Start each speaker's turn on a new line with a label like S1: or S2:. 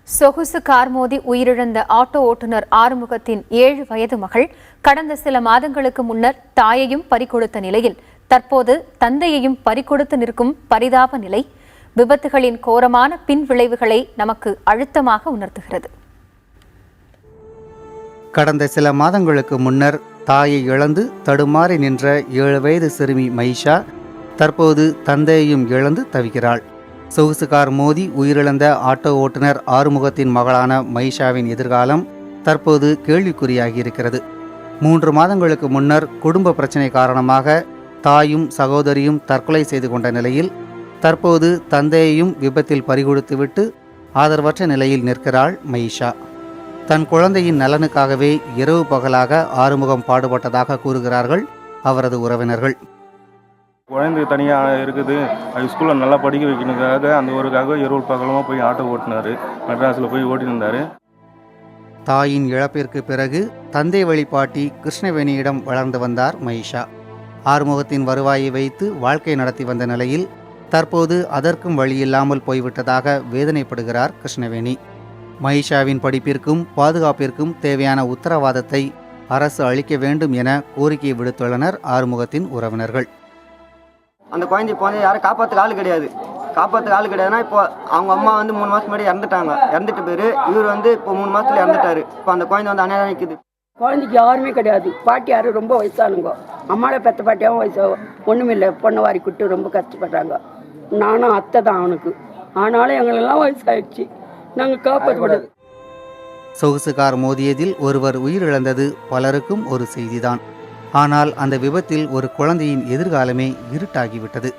S1: சொகுசு கார் மோதி உயிரிழந்த ஆட்டோ ஓட்டுநர் ஆறுமுகத்தின் 7 வயது மகள் கடந்த சில மாதங்களுக்கு முன்னர் தாயையும் பறிகொடுத்த நிலையில் தற்போது தந்தையையும் பறிகொடுத்து நிற்கும் பரிதாப நிலை விபத்துகளின் கோரமான பின் விளைவுகளை நமக்கு அழுத்தமாக உணர்த்துகிறது.
S2: கடந்த சில மாதங்களுக்கு முன்னர் தாயை இழந்து தடுமாறி நின்ற 7 வயது சிறுமி மைஷா தற்போது தந்தையையும் இழந்து தவிக்கிறாள். சொகுசு கார் மோதி உயிரிழந்த ஆட்டோ ஓட்டுநர் ஆறுமுகத்தின் மகளான மைஷாவின் எதிர்காலம் தற்போது கேள்விக்குறியாகியிருக்கிறது. 3 மாதங்களுக்கு முன்னர் குடும்ப பிரச்சினை காரணமாக தாயும் சகோதரியும் தற்கொலை செய்து கொண்ட நிலையில் தற்போது தந்தையையும் விபத்தில் பறிகொடுத்துவிட்டு ஆதரவற்ற நிலையில் நிற்கிறாள் மைஷா. தன் குழந்தையின் நலனுக்காகவே இரவு பகலாக ஆறுமுகம் பாடுபட்டதாக கூறுகிறார்கள் அவரது உறவினர்கள்.
S3: குழந்தை தனியாக இருக்குது, அது ஸ்கூலில் நல்லா படிக்க வைக்கணுக்காக அந்த ஒருக்காக இரவு பகலமாக போய் ஆட்டோ ஓட்டினார். மெட்ராஸில் போய் ஓட்டியிருந்தார்.
S2: தாயின் இழப்பிற்கு பிறகு தந்தை வழிபாட்டி கிருஷ்ணவேணியிடம் வளர்ந்து வந்தார் மைஷா. ஆறுமுகத்தின் வருவாயை வைத்து வாழ்க்கை நடத்தி வந்த நிலையில் தற்போது அதற்கும் வழியில்லாமல் போய்விட்டதாக வேதனைப்படுகிறார் கிருஷ்ணவேணி. மைஷாவின் படிப்பிற்கும் பாதுகாப்பிற்கும் தேவையான உத்தரவாதத்தை அரசு அளிக்க வேண்டும் என கோரிக்கை விடுத்துள்ளனர் ஆறுமுகத்தின் உறவினர்கள்.
S4: அந்த குழந்தை இப்போ யாரும் காப்பாற்றுக்கு ஆள் கிடையாது. கிடையாதுன்னா இப்போ அவங்க அம்மா 3 மாதம் முன்னாடி இறந்துட்டாங்க. இறந்துட்டு பேர் இவர் இப்போ 3 மாதத்துல இறந்துட்டாரு. இப்போ அந்த குழந்தை அநியாயம் நிற்குது.
S5: குழந்தைக்கு யாருமே கிடையாது. பாட்டி யாரும் ரொம்ப வயசானுங்க. அம்மாவோட பெற்ற பாட்டியாகவும் வயசு ஒன்றுமில்லை. பொண்ணை வாரி கூட்டு ரொம்ப கஷ்டப்படுறாங்க. நானும் அத்தை தான் அவனுக்கு. ஆனாலும் எங்களெல்லாம் வயசாயிடுச்சு. நாங்கள் காப்பாற்றப்படுது.
S2: சொகுசு கார் மோதியதில் ஒருவர் உயிரிழந்தது பலருக்கும் ஒரு செய்திதான். ஆனால் அந்த விபத்தில் ஒரு குழந்தையின் எதிர்காலமே இருட்டாகிவிட்டது.